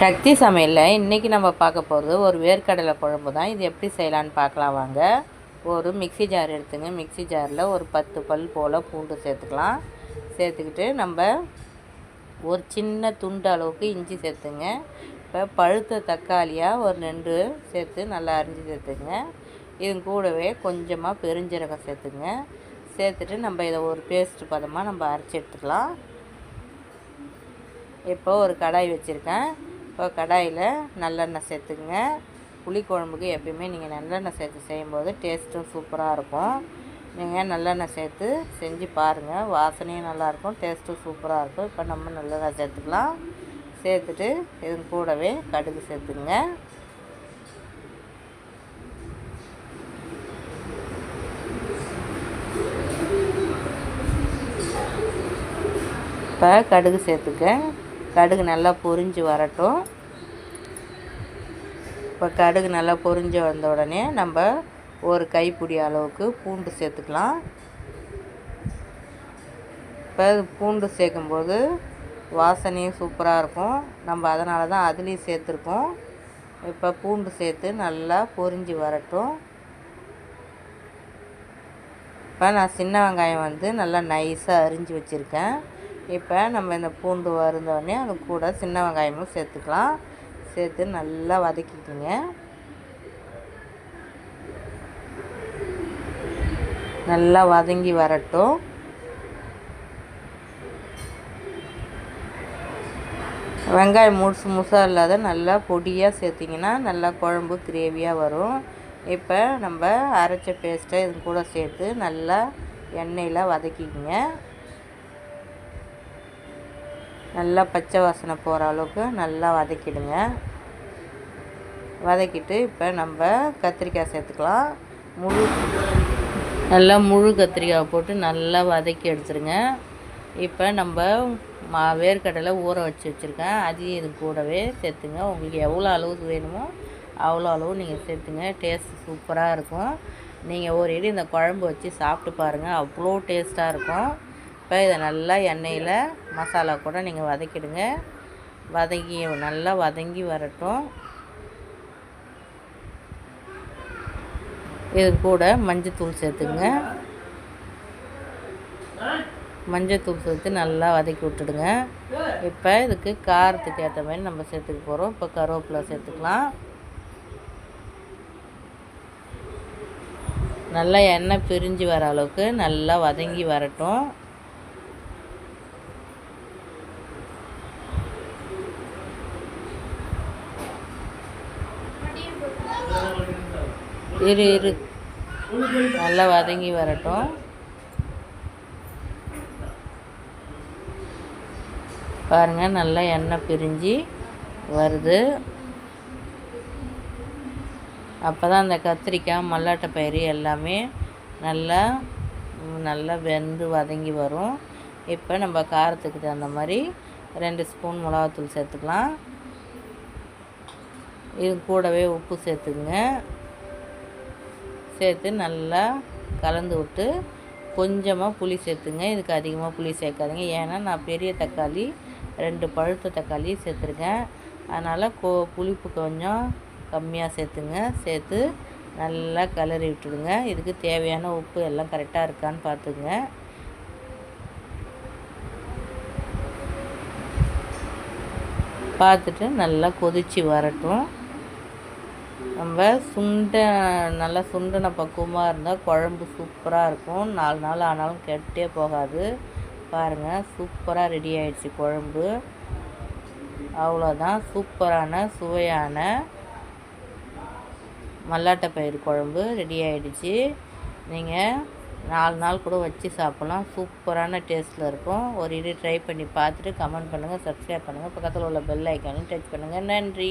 சக்தி சமையலில் இன்றைக்கி நம்ம பார்க்க போகிறது ஒரு வேர்க்கடலை குழம்பு தான். இது எப்படி செய்யலான்னு பார்க்கலாம் வாங்க. ஒரு மிக்ஸி ஜார் எடுத்துங்க. மிக்ஸி ஜாரில் ஒரு 10 பல் போல் பூண்டு சேர்த்துக்கலாம். சேர்த்துக்கிட்டு நம்ம ஒரு சின்ன துண்டு அளவுக்கு இஞ்சி சேர்த்துங்க. இப்போ பழுத்த தக்காளியாக ஒரு 2 சேர்த்து நல்லா அரிஞ்சு சேர்த்துங்க. இது கூடவே கொஞ்சமாக பெருஞ்சீரகம் சேர்த்துங்க. சேர்த்துட்டு நம்ம இதை ஒரு பேஸ்ட் பதமாக நம்ம அரைச்சி எடுத்துக்கலாம். இப்போ ஒரு கடாய் வச்சுருக்கேன். இப்போ கடாயில் நல்லெண்ணெய் சேர்த்துக்குங்க. புளிக்குழம்புக்கு எப்பயுமே நீங்கள் நல்லெண்ணெய் சேர்த்து செய்யும்போது டேஸ்ட்டும் சூப்பராக இருக்கும். நீங்கள் நல்லெண்ணெய் சேர்த்து செஞ்சு பாருங்கள். வாசனையும் நல்லாயிருக்கும், டேஸ்ட்டும் சூப்பராக இருக்கும். இப்போ நம்ம நல்லெண்ணெய் சேர்த்துக்கலாம். சேர்த்துட்டு இது கூடவே கடுகு சேர்த்துங்க. இப்போ கடுகு சேர்த்துக்க. கடுகு நல்லா பொரிஞ்சு வரட்டும். இப்போ கடுகு நல்லா பொரிஞ்சு வந்த உடனே நம்ம ஒரு கைப்பிடி அளவுக்கு பூண்டு சேர்த்துக்கலாம். இப்போ பூண்டு சேர்க்கும்போது வாசனையும் சூப்பராக இருக்கும். நம்ம அதனால தான் அதுலேயும் சேர்த்துருக்கோம். இப்போ பூண்டு சேர்த்து நல்லா பொரிஞ்சு வரட்டும். இப்போ நான் சின்ன வெங்காயம் நல்லா நைஸாக அரிஞ்சு வச்சுருக்கேன். இப்போ நம்ம இந்த பூண்டு வருந்தோடனே அது கூட சின்ன வெங்காயமும் சேர்த்துக்கலாம். சேர்த்து நல்லா வதக்கிக்கோங்க. நல்லா வதங்கி வரட்டும். வெங்காயம் முழுசாக இல்லாத நல்லா பொடியாக சேர்த்திங்கன்னா நல்லா குழம்பு கிரேவியாக வரும். இப்போ நம்ம அரைச்ச பேஸ்ட்டை இது கூட சேர்த்து நல்லா எண்ணெயில் வதக்கிக்கோங்க. நல்லா பச்சை வாசனை போகிற அளவுக்கு நல்லா வதக்கிடுங்க. வதக்கிட்டு இப்போ நம்ம கத்திரிக்காய் சேர்த்துக்கலாம். முழு கத்திரிக்காய் போட்டு நல்லா வதக்கி எடுத்துருங்க. இப்போ நம்ம வேர்க்கடலை ஊற வச்சுருக்கேன். அதையும் இது கூடவே சேர்த்துங்க. உங்களுக்கு எவ்வளோ அளவுக்கு வேணுமோ அவ்வளோ அளவு நீங்கள் சேர்த்துங்க. டேஸ்ட் சூப்பராக இருக்கும். நீங்கள் ஒரு இடி இந்த குழம்பு வச்சு சாப்பிட்டு பாருங்கள், அவ்வளோ டேஸ்ட்டாக இருக்கும். இப்போ இதை நல்லா எண்ணெயில் மசாலா கூட நீங்கள் வதக்கிடுங்க. நல்லா வதங்கி வரட்டும். இது கூட மஞ்சத்தூள் சேர்த்துங்க. மஞ்சத்தூள் சேர்த்து நல்லா வதக்கி விட்டுடுங்க. இப்போ இதுக்கு காரத்துக்கு ஏற்ற மாதிரி நம்ம சேர்த்துக்க போகிறோம். இப்போ கருவேப்பிலை சேர்த்துக்கலாம். நல்லா எண்ணெய் பிரிஞ்சு வர அளவுக்கு நல்லா வதங்கி வரட்டும். இரு நல்லா வதங்கி வரட்டும். பாருங்கள், நல்லா எண்ணெய் பிரிஞ்சு வருது. அப்போ தான் அந்த கத்திரிக்காய் மல்லாட்டை பயிறு எல்லாமே நல்லா வெந்து வதங்கி வரும். இப்போ நம்ம காரத்துக்கு தகுந்த மாதிரி 2 ஸ்பூன் மிளகாத்தூள் சேர்த்துக்கலாம். இது கூடவே உப்பு சேர்த்துக்குங்க. சேர்த்து நல்லா கலந்து விட்டு கொஞ்சமாக புளி சேர்த்துங்க. இதுக்கு அதிகமாக புளி சேர்க்காதீங்க. ஏன்னா நான் பெரிய தக்காளி 2 பழுத்த தக்காளி சேர்த்துருக்கேன். அதனால் புளிப்பு கொஞ்சம் கம்மியாக சேர்த்துங்க. சேர்த்து நல்லா கிளறி விட்டுடுங்க. இதுக்கு தேவையான உப்பு எல்லாம் கரெக்டாக இருக்கான்னு பார்த்துங்க. பார்த்துட்டு நல்லா கொதித்து வரட்டும். நம்ம நல்லா சுண்டின பக்குவமாக இருந்தால் குழம்பு சூப்பராக இருக்கும். 4 நாள் ஆனாலும் கெட்டே போகாது. பாருங்கள், சூப்பராக ரெடி ஆகிடுச்சு குழம்பு. அவ்வளோதான், சூப்பரான சுவையான மல்லாட்டை பயிறு குழம்பு ரெடி ஆகிடுச்சு. நீங்கள் 4 நாள் கூட வச்சு சாப்பிட்லாம். சூப்பரான டேஸ்ட்டில் இருக்கும். ஒரு இது ட்ரை பண்ணி பார்த்துட்டு கமெண்ட் பண்ணுங்கள், சப்ஸ்கிரைப் பண்ணுங்கள், பக்கத்தில் உள்ள பெல் ஐக்கானையும் டச் பண்ணுங்கள். நன்றி.